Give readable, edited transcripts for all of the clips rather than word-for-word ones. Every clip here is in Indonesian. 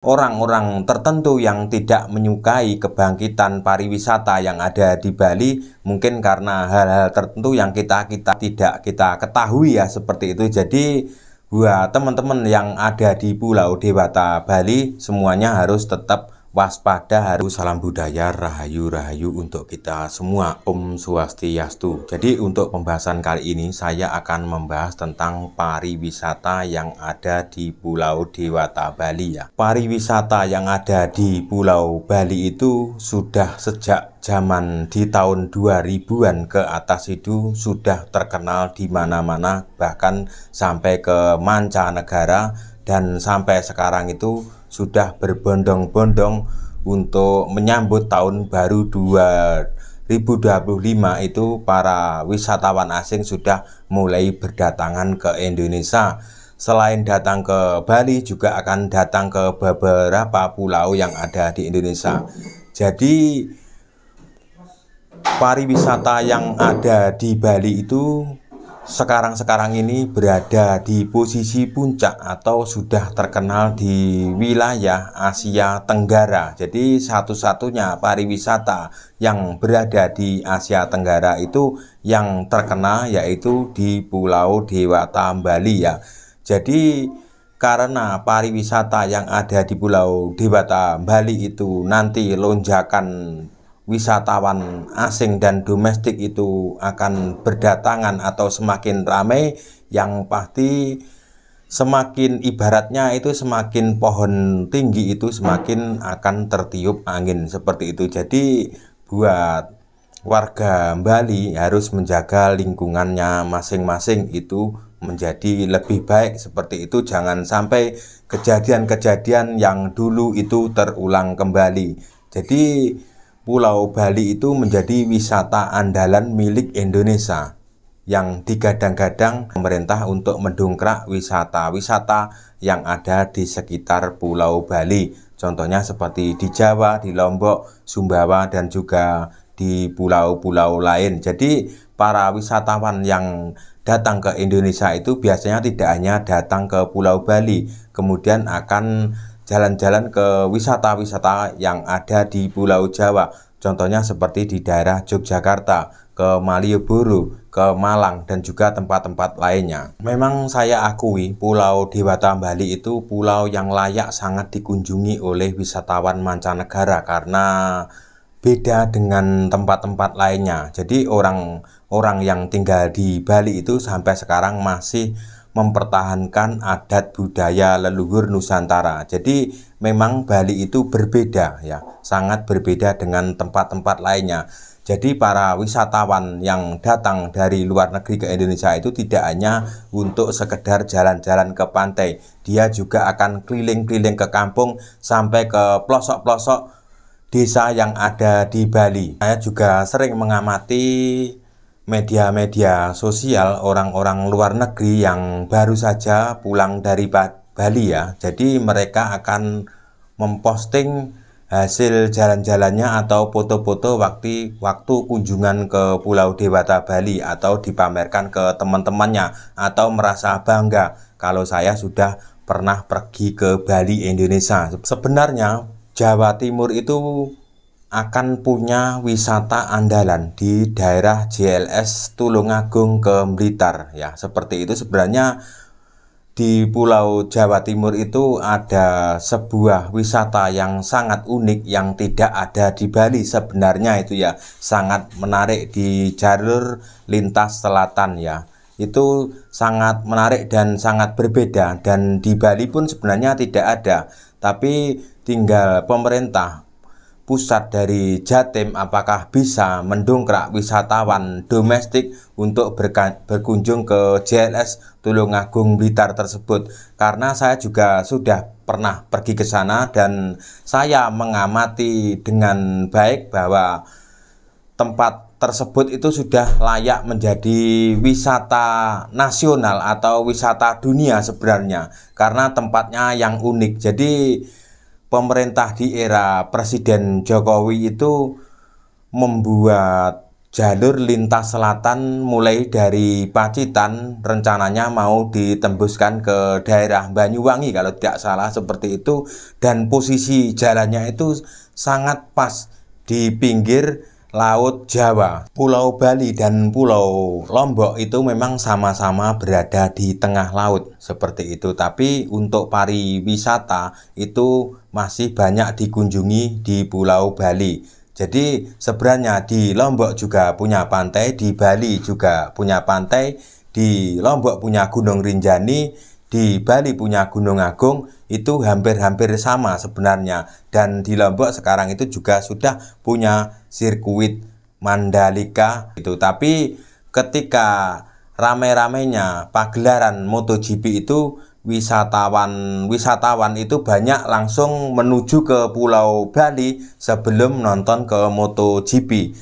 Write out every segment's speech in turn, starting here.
orang-orang tertentu yang tidak menyukai kebangkitan pariwisata yang ada di Bali, mungkin karena hal-hal tertentu yang kita tidak kita ketahui ya, seperti itu. Jadi buat teman-teman yang ada di Pulau Dewata Bali, semuanya harus tetap waspada. Harus salam budaya, rahayu untuk kita semua. Om Swastiastu. Jadi untuk pembahasan kali ini saya akan membahas tentang pariwisata yang ada di Pulau Dewata Bali ya. Pariwisata yang ada di Pulau Bali itu sudah sejak zaman di tahun 2000-an ke atas itu sudah terkenal di mana-mana, bahkan sampai ke mancanegara, dan sampai sekarang itu sudah berbondong-bondong untuk menyambut tahun baru 2025 itu para wisatawan asing sudah mulai berdatangan ke Indonesia. Selain datang ke Bali, juga akan datang ke beberapa pulau yang ada di Indonesia. Jadi pariwisata yang ada di Bali itu sekarang ini berada di posisi puncak atau sudah terkenal di wilayah Asia Tenggara. Jadi satu-satunya pariwisata yang berada di Asia Tenggara itu yang terkenal yaitu di Pulau Dewata Bali ya. Jadi karena pariwisata yang ada di Pulau Dewata Bali itu nanti lonjakan wisatawan asing dan domestik itu akan berdatangan atau semakin ramai, yang pasti semakin ibaratnya itu semakin pohon tinggi itu semakin akan tertiup angin, seperti itu. Jadi buat warga Bali harus menjaga lingkungannya masing-masing itu menjadi lebih baik, seperti itu. Jangan sampai kejadian-kejadian yang dulu itu terulang kembali. Jadi Pulau Bali itu menjadi wisata andalan milik Indonesia yang digadang-gadang pemerintah untuk mendongkrak wisata-wisata yang ada di sekitar Pulau Bali. Contohnya seperti di Jawa, di Lombok, Sumbawa, dan juga di pulau-pulau lain. Jadi para wisatawan yang datang ke Indonesia itu biasanya tidak hanya datang ke Pulau Bali, kemudian akan jalan-jalan ke wisata-wisata yang ada di Pulau Jawa. Contohnya seperti di daerah Yogyakarta, ke Malioboro, ke Malang, dan juga tempat-tempat lainnya. Memang saya akui Pulau Dewata Bali itu pulau yang layak sangat dikunjungi oleh wisatawan mancanegara karena beda dengan tempat-tempat lainnya. Jadi orang-orang yang tinggal di Bali itu sampai sekarang masih mempertahankan adat budaya leluhur Nusantara. Jadi memang Bali itu berbeda ya, sangat berbeda dengan tempat-tempat lainnya. Jadi para wisatawan yang datang dari luar negeri ke Indonesia itu tidak hanya untuk sekedar jalan-jalan ke pantai, dia juga akan keliling-keliling ke kampung sampai ke pelosok-pelosok desa yang ada di Bali. Saya juga sering mengamati media-media sosial orang-orang luar negeri yang baru saja pulang dari Bali ya. Jadi mereka akan memposting hasil jalan-jalannya atau foto-foto waktu kunjungan ke Pulau Dewata Bali, atau dipamerkan ke teman-temannya, atau merasa bangga kalau saya sudah pernah pergi ke Bali, Indonesia. Sebenarnya Jawa Timur itu akan punya wisata andalan di daerah JLS Tulungagung ke Blitar ya, seperti itu. Sebenarnya di Pulau Jawa Timur itu ada sebuah wisata yang sangat unik yang tidak ada di Bali sebenarnya itu ya, sangat menarik di jalur lintas selatan ya. Itu sangat menarik dan sangat berbeda, dan di Bali pun sebenarnya tidak ada, tapi tinggal pemerintah pusat dari Jatim apakah bisa mendongkrak wisatawan domestik untuk berkunjung ke JLS Tulungagung Blitar tersebut. Karena saya juga sudah pernah pergi ke sana dan saya mengamati dengan baik bahwa tempat tersebut itu sudah layak menjadi wisata nasional atau wisata dunia sebenarnya, karena tempatnya yang unik. Jadi pemerintah di era Presiden Jokowi itu membuat jalur lintas selatan mulai dari Pacitan rencananya mau ditembuskan ke daerah Banyuwangi kalau tidak salah seperti itu, dan posisi jalannya itu sangat pas di pinggir Laut Jawa. Pulau Bali dan Pulau Lombok itu memang sama-sama berada di tengah laut seperti itu, tapi untuk pariwisata itu masih banyak dikunjungi di Pulau Bali. Jadi sebenarnya di Lombok juga punya pantai, di Bali juga punya pantai, di Lombok punya Gunung Rinjani, di Bali punya Gunung Agung, itu hampir-hampir sama sebenarnya. Dan di Lombok sekarang itu juga sudah punya sirkuit Mandalika itu. Tapi ketika rame-ramenya pagelaran MotoGP itu, wisatawan itu banyak langsung menuju ke Pulau Bali sebelum nonton ke MotoGP.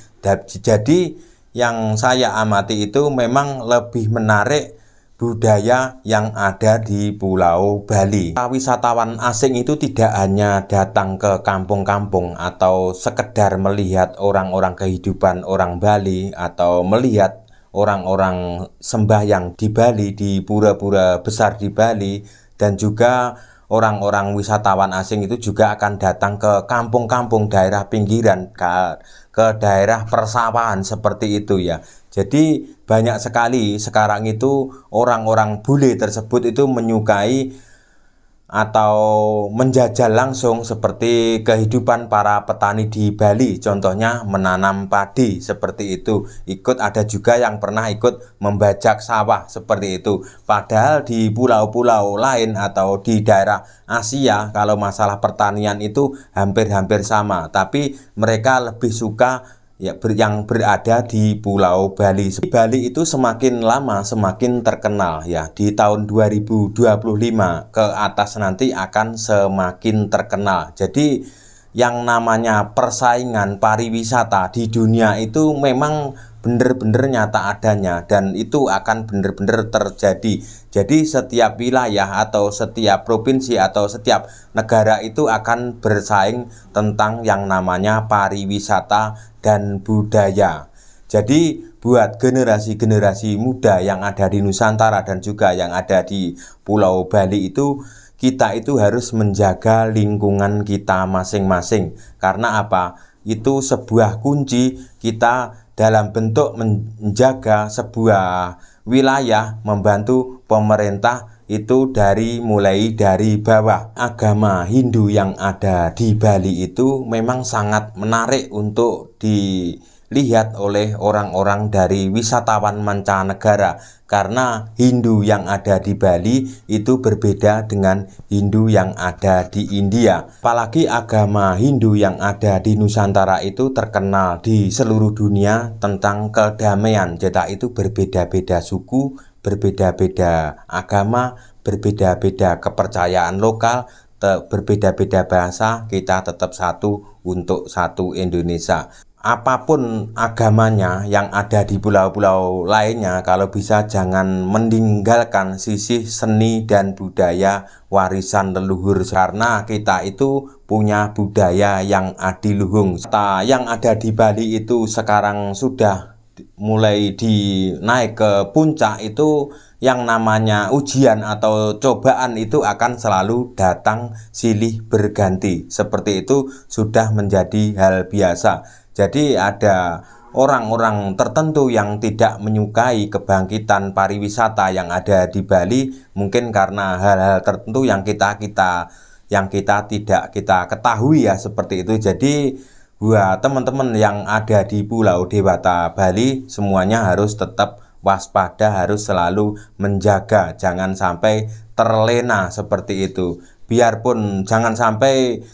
Jadi yang saya amati itu memang lebih menarik budaya yang ada di Pulau Bali. Wisatawan asing itu tidak hanya datang ke kampung-kampung atau sekedar melihat orang-orang kehidupan orang Bali atau melihat orang-orang sembahyang di Bali, di pura-pura besar di Bali, dan juga orang-orang wisatawan asing itu juga akan datang ke kampung-kampung daerah pinggiran, ke daerah persawahan seperti itu ya. Jadi banyak sekali sekarang itu orang-orang bule tersebut itu menyukai atau menjajal langsung seperti kehidupan para petani di Bali, contohnya menanam padi seperti itu. Ada juga yang pernah ikut membajak sawah seperti itu. Padahal di pulau-pulau lain atau di daerah Asia kalau masalah pertanian itu hampir-hampir sama, tapi mereka lebih suka yang berada di Pulau Bali. Bali itu semakin lama semakin terkenal ya. Di tahun 2025 ke atas nanti akan semakin terkenal. Jadi yang namanya persaingan pariwisata di dunia itu memang benar-benar nyata adanya, dan itu akan benar-benar terjadi. Jadi setiap wilayah atau setiap provinsi atau setiap negara itu akan bersaing tentang yang namanya pariwisata dan budaya. Jadi buat generasi-generasi muda yang ada di Nusantara dan juga yang ada di Pulau Bali itu, kita itu harus menjaga lingkungan kita masing-masing. Karena apa? Itu sebuah kunci kita dalam bentuk menjaga sebuah wilayah, membantu pemerintah itu mulai dari bawah. Agama Hindu yang ada di Bali itu memang sangat menarik untuk dilihat oleh orang-orang dari wisatawan mancanegara, karena Hindu yang ada di Bali itu berbeda dengan Hindu yang ada di India. Apalagi agama Hindu yang ada di Nusantara itu terkenal di seluruh dunia tentang kedamaian. Jadi itu berbeda-beda suku, berbeda-beda agama, berbeda-beda kepercayaan lokal, berbeda-beda bahasa, kita tetap satu untuk satu Indonesia. Apapun agamanya yang ada di pulau-pulau lainnya, kalau bisa jangan meninggalkan sisi seni dan budaya warisan leluhur, karena kita itu punya budaya yang adiluhung. Yang ada di Bali itu sekarang sudah mulai naik ke puncak, itu yang namanya ujian atau cobaan itu akan selalu datang silih berganti. Seperti itu sudah menjadi hal biasa. Jadi ada orang-orang tertentu yang tidak menyukai kebangkitan pariwisata yang ada di Bali, mungkin karena hal-hal tertentu yang kita tidak kita ketahui ya, seperti itu. Jadi buat teman-teman yang ada di Pulau Dewata Bali, semuanya harus tetap waspada, harus selalu menjaga, jangan sampai terlena seperti itu. Biarpun jangan sampai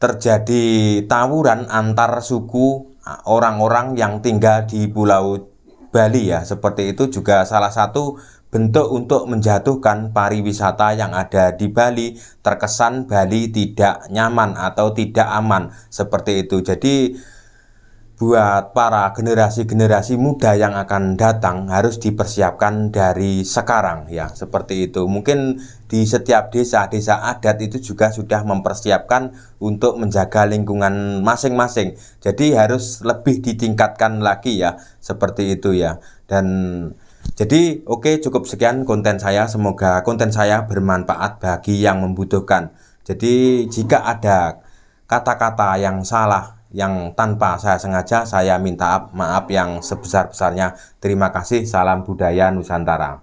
terjadi tawuran antar suku orang-orang yang tinggal di Pulau Bali ya. Seperti itu juga salah satu bentuk untuk menjatuhkan pariwisata yang ada di Bali. Terkesan Bali tidak nyaman atau tidak aman seperti itu. Jadi buat para generasi-generasi muda yang akan datang harus dipersiapkan dari sekarang ya, seperti itu. Mungkin di setiap desa-desa adat itu juga sudah mempersiapkan untuk menjaga lingkungan masing-masing. Jadi harus lebih ditingkatkan lagi ya, seperti itu ya. Dan jadi oke, cukup sekian konten saya. Semoga konten saya bermanfaat bagi yang membutuhkan. Jadi jika ada kata-kata yang salah, yang tanpa saya sengaja, saya minta maaf yang sebesar-besarnya. Terima kasih. Salam budaya Nusantara.